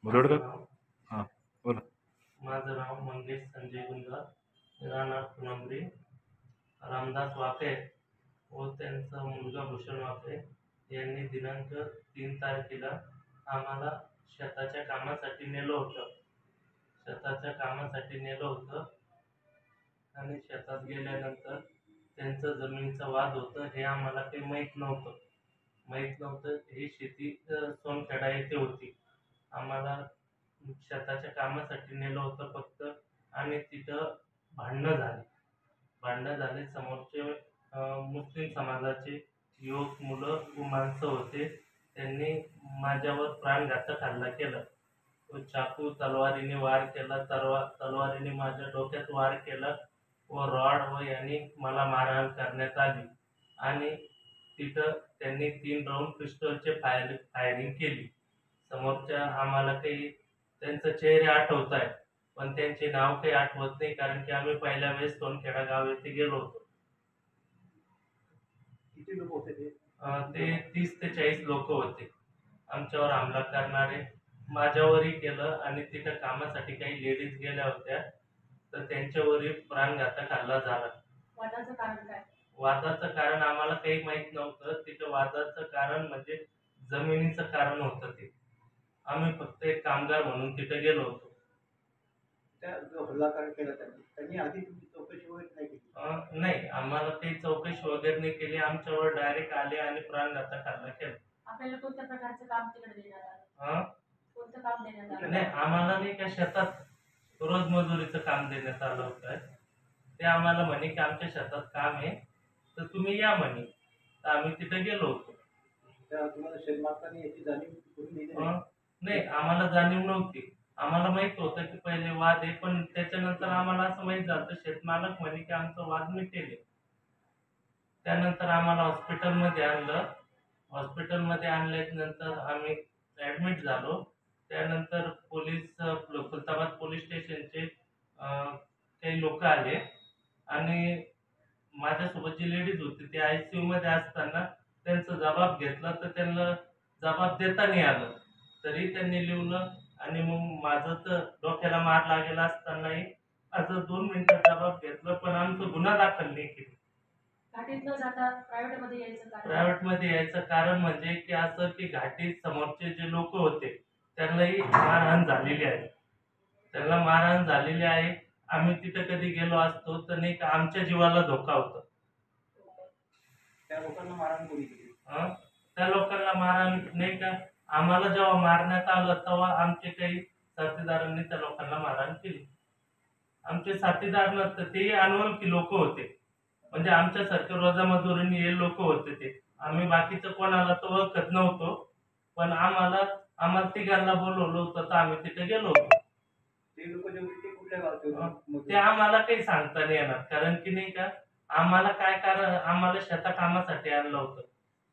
माझं मुरडकर. नाव हां, बोला. माझं नाव मंगेश संजय गुंजाळ, राहणार फुलंब्री. रामदास वाके व त्यांचा मुलगा भूषण वाके यांनी दिनांक 3 तारखेला आम्हाला शेताच्या कामासाठी नेलं होतं. आणि शेतात गेल्यानंतर त्यांचं जमिनीचा वाद होतं हे आम्हाला काही माहीत नव्हतं. ही शेती सोनखेडा येथे होती. आम्हाला शेताच्या कामासाठी नेलं होतं फक्त, आणि तिथं भांडणं झाले. समोरचे मुस्लिम समाजाचे युवक, मुलं व माणसं होते. त्यांनी माझ्यावर प्राणघातक हल्ला केला व चाकू तलवारीने वार केला. तलवारीने माझ्या डोक्यात वार केला व रॉड व यांनी मला मारहाण करण्यात आली. आणि तिथं त्यांनी 3 राऊंड पिस्टलचे फायरिंग केली. समोरच्या आम्हाला काही त्यांचे चेहरे आठवत आहेत, पण त्यांचे नाव काही आठवत नाही, कारण की आम्ही पहिल्या वेळेस सोनखेडा गाव येथे गेलो होतो. किती लोक होते ते? ते 30 ते 40 लोक होते आमच्यावर हमला करणारे. माझ्यावरही केलं, आणि तिथं कामासाठी काही लेडीज गेल्या होत्या, तर त्यांच्यावरही प्राणघातक हल्ला झाला. वादाचं कारण काय? वादाचं कारण आम्हाला काही माहित नव्हतं. तिथं वादाचं कारण म्हणजे जमिनीचं कारण होतं ते. आम्ही फक्त एक कामगार म्हणून तिथे गेलो होतो. त्या जो हल्ला केला त्यांनी आधी तुमची चौकशी वगैरे नाही केली? नाही, आम्हाला काही चौकशी वगैरे नाही केली. आमच्यावर डायरेक्ट आले आणि प्राणघातक हल्ला केला. आपल्याला कोणत्या प्रकारचं काम तिकडे देण्यात आलं? कोणतं काम देण्यात आलं? नाही, आम्हाला नाही का शेतात रोजमजुरीचं काम देण्यात आलं होतं. ते आम्हाला म्हणे की आमच्या शेतात काम आहे, तर तुम्ही या म्हणे. तर आम्ही तिथे गेलो होतो. त्या तुम्हाला शेतमालकाने याची जाणीव करून दिली नाही? नाही, आम्हाला जाणीव नव्हती. आम्हाला माहित होतं की पहिले वाद आहे, पण त्याच्यानंतर आम्हाला असं माहित झालं शेतमालक म्हणे की आमचा वाद मिटेल. त्यानंतर आम्हाला हॉस्पिटलमध्ये आणल्यानंतर आम्ही ऍडमिट झालो. त्यानंतर खुलताबाद पोलीस स्टेशनचे काही लोक आले, आणि माझ्यासोबत जी लेडीज होती ती ICU मध्ये असताना त्यांचा जबाब घेतला, तर त्यांना जबाब देता नाही आलं. तरी त्यांनी लिहलं, आणि मग माझं तर डोक्याला मार लागेला असतानाही असं 2 मिनिटं जबाब घेतलं, पण आमचा गुन्हा दाखल नाही केला. घाटीत न जाता प्रायव्हेटमध्ये यायचं कारण? प्रायव्हेटमध्ये यायचं कारण म्हणजे की असं की घाटीत समोरचे जे लोक होते त्यांनाही मारहाण झालेली आहे. आम्ही तिथे कधी गेलो असतो तर नाही का आमच्या जीवाला धोका होता. त्या लोकांना मारहाण कोणी केली? त्या लोकांना मारहाण नाही का, आम्हाला जेव्हा मारण्यात आलं तेव्हा आमचे काही साथीदारांनी त्या लोकांना मारहाण केली. आमचे साथीदार नसतं, ते अनोळखी लोक होते. म्हणजे आमच्यासारखे रोजामजुरीने हे लोक होते ते. आम्ही बाकीचं कोणाला तर ओळखत नव्हतो, पण आम्हाला तिघांना बोलवलं होतं, तर आम्ही तिथे गेलो होतो. ते लोक जे होते ते कुठल्या गावचे होते? ते आम्हाला काही सांगता नाही येणार, कारण की नाही का आम्हाला काय कारण, आम्हाला शेता कामासाठी आणलं होतं.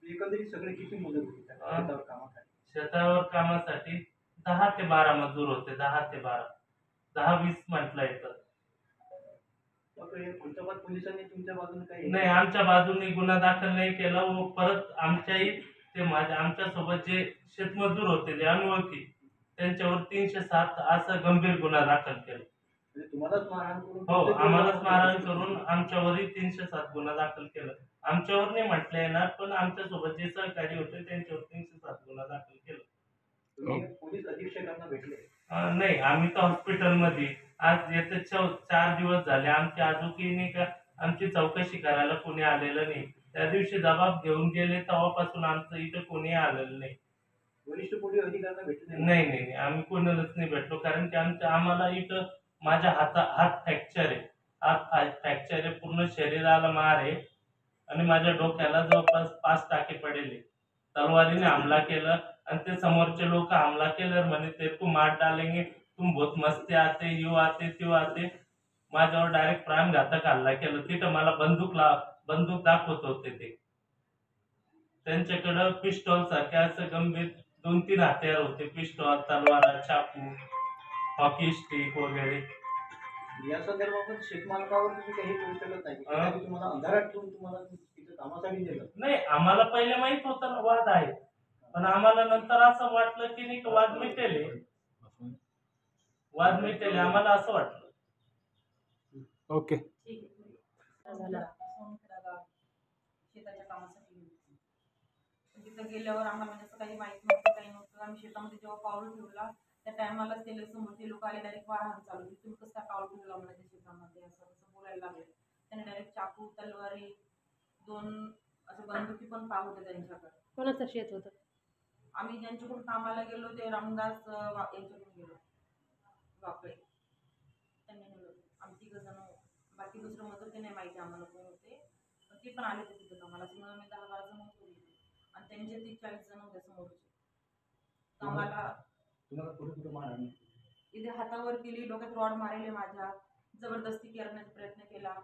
एकंदरीत सगळे किती मजूर होते शेतावर कामासाठी? शेतावर कामासाठी 10 ते 12 मजूर होते. 10 ते 12, 10-20 म्हटलं येतं. मग हे खुलताबाद पोलिसांनी तुमच्या बाजूने काही नाही, आमच्या बाजूने गुन्हा दाखल नाही केला, व परत आमच्यासोबत जे शेतमजूर होते जे अनोळखी, त्यांच्यावर 307 असं गंभीर गुन्हा दाखल केला. म्हणजे तुम्हालाच मारहाण करून? हो, आम्हालाच मारहाण करून आमच्यावरही 307 गुन्हा दाखल केला. आमच्यावर नाही म्हटलं येणार, पण आमच्यासोबत जे सहकारी होते त्यांच्यावर 307 गुन्हा दाखल केला. तुम्ही पोलीस अधीक्षकांना भेटले? नाही, आम्ही तर हॉस्पिटलमध्ये. आज येते 4 दिवस झाले, आमची अजूनही नाही का आमची चौकशी करायला कोणी आलेलं नाही. त्या दिवशी जबाब घेऊन गेले तेव्हापासून आमचं इथं कोणी आलेलं नाही. वरिष्ठ पोलीस अधिकाऱ्यांना भेटले नाही, आम्ही कोणालाच नाही भेटलो, कारण की आम्हाला इथं माझ्या हात फ्रॅक्चर आहे. पूर्ण शरीराला मार आहे, आणि माझ्या डोक्याला जवळपास 5 टाके पडले. तलवारीने हमला केला, आणि ते समोरचे लोक हमला केल्यावर म्हणे तेरे को मार डालेंगे, तुम बहुत मस्ती आते, यू आते त्यो आते. माझ्यावर डायरेक्ट प्राणघातक हल्ला केला. तिथं मला बंदूक दाखवत होते ते. त्यांच्याकडं पिस्टॉल सारखे असं गंभीर 2-3 हत्यार होते. पिस्टॉल, तलवार, चाकू, हॉकी स्टिक वगैरे. या संदर्भात शेतमालकावर तुम्ही काही करू शकत नाही? त्यांनी तुम्हाला अंधारात ठेवून तुम्हाला तिथे कामासाठी दिलं? नाही, आम्हाला पहिले माहित होतं ना वाद आहे, पण आम्हाला नंतर असं वाटलं की नाही वाद मिटेल. वाद मिटेल आम्हाला असं वाटलं. ओके. ठीक आहे. सोनखेडा गाव शेताच्या कामासाठी गेली होती. पण तिथं गेल्यावर आम्हाला म्हणजे असं काही माहित नव्हतं, काही नव्हतं. आम्ही शेतामध्ये जेव्हा पाऊल ठेवला त्या टायमालाच ते समोर ते लोक आले, डायरेक्ट मारहाण चालू केली. तुम्ही कसं काय पाऊल ठेवला म्हणजे त्या शेतामध्ये, असं तसं बोलायला लागले. त्याने डायरेक्ट चाकू, तलवारी, 2 असं बंदुकी पण पाव होते त्यांच्याकडे. कोणाचं शेत होतं? आम्ही ज्यांच्याकडून कामाला गेलो ते रामदास यांच्याकडून गेलो, वाकळे त्यांनी नेलं होतं. आम्ही 3 जण होतो. बाकी दुसरं मजूर ते नाही माहिती आम्हाला कोण होते, पण ते पण आले होते तिथं कामाला. असं मिळून आम्ही 10-12 जण होतो तिथे. आणि त्यांचे 30-40 जण होते समोरचे. तर आम्हाला तुम्हाला कुठे कुठे मारहाण केली? इथे हातावर केली, डोक्यात रॉड मारले माझ्या, जबरदस्ती करण्याचा प्रयत्न केला.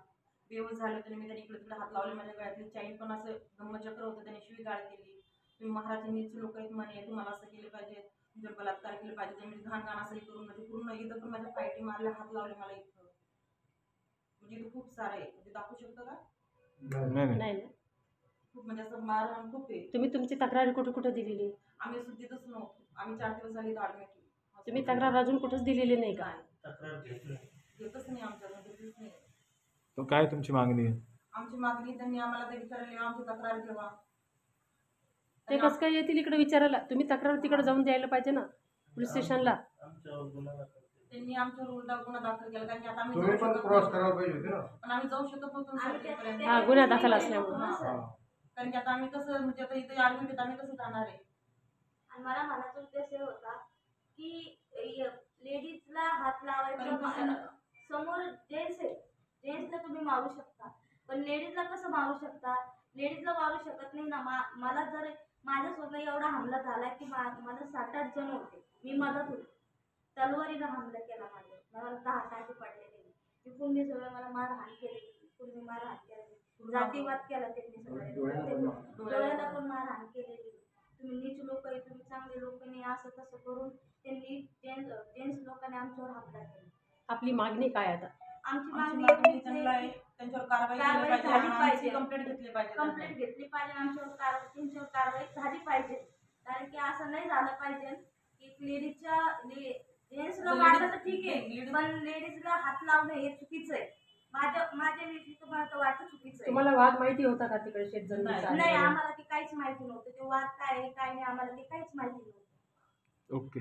बेहोश झाले होते मी, त्याने इकडे तिकडे हात लावले. माझ्या गळ्यातली चैन पण असं धम्मचक्र होतं, त्याने शिवीगाळ केली. तुम्ही महाराज नीच लोक आहेत म्हणे, तुम्हाला असं केलं पाहिजे, तुमच्यावर बलात्कार केले पाहिजे. त्यांनी घाण घाण असं हे करून म्हणजे पूर्ण इथं पण माझ्या फायटी मारल्या, हात लावले मला इथं. म्हणजे इथं खूप सारं आहे. म्हणजे दाखवू शकतो का? नाही नाही ना. खूप म्हणजे असं मारहाण खूप आहे. तुम्ही तुमची तक्रार कुठे कुठे दिलेली? आम्ही सुद्धीतच नव्हतो. आम्ही 4 दिवस झाले इथं ॲडमिट केली. तुम्ही तक्रार अजून कुठंच दिलेली नाही का? नाही, तक्रार घेत नाही. घेतच नाही आमच्याकडून, घेतलीच नाही. तर काय तुमची मागणी आहे? आमची मागणी त्यांनी आम्हाला ते विचारले, आमची तक्रार ठेवा. ते कसं काय येतील इकडे विचारायला? तुम्ही तक्रार तिकडे जाऊन द्यायला पाहिजे ना, पोलीस स्टेशनला. आमच्यावर गुन्हा दाखल केला. त्यांनी आमच्यावर उलटा गुन्हा दाखल केला, कारण की आता आम्ही तुम्ही जाऊ पण शकत क्रॉस नव्हतो. करायला पाहिजे होते ना. पण आम्ही जाऊ शकत नव्हतो ना सरकारपर्यंत. हा, गुन्हा दाखल असल्यामुळे. हा. कारण की आता आम्ही कसं म्हणजे आता इथे ॲडमिट आहेत, आम्ही कसं जाणार आहे? आणि मला म्हणायचा उद्देश हे होता की लेडीजला हात लावायचं समोर जेंट्स आहे, जेंट्सला तुम्ही मारू शकता, पण लेडीजला कसं मारू शकता? लेडीजला मारू शकत नाही ना. मला जर माझ्यासोबत एवढा हमला झाला की मला 7-8 जण होते, मी मदत होते, तलवारीनं हमला केला माझ्यावर, मला 10 टाके पडलेले. तिथून मी सगळं मला मारहाण केली, पूर्ण मारहाण केली, जातीवाद केला त्यांनी सगळ्या, डोळ्याला पण मारहाण केलेली. तुम्ही नीच लोक आहे, तुम्ही चांगले लोक नाही, असं तसं करून त्यांनी जेंट्स लोकांनी आमच्यावर हमला केला. आपली मागणी काय आता? आमची आमची मागणी मागणी एवढीच त्यांना आहे आहे, की त्यांच्यावर कारवाई कारवाई केली पाहिजे, झाली आमची पाहिजे. कंप्लेंट घेतली पाहिजे. कंप्लेंट घेतली पाहिजे, त्यांच्यावर कारवाई झाली पाहिजे. कारण की असं नाही झालं पाहिजे की जेंट्सला मारलं तर ठीक आहे, पण लेडीजला हात लावणं हे चुकीचं आहे. माझ्या लेडीज तुम्हाला तर वाटतं चुकीचं आहे. तुम्हाला वाद माहिती होता का तिकडे शेतजमिनीचा? नाही, आम्हाला ते काहीच माहिती नव्हतं. ते वाद काय आहे काय नाही आम्हाला ते काहीच माहिती नव्हतं. ओके.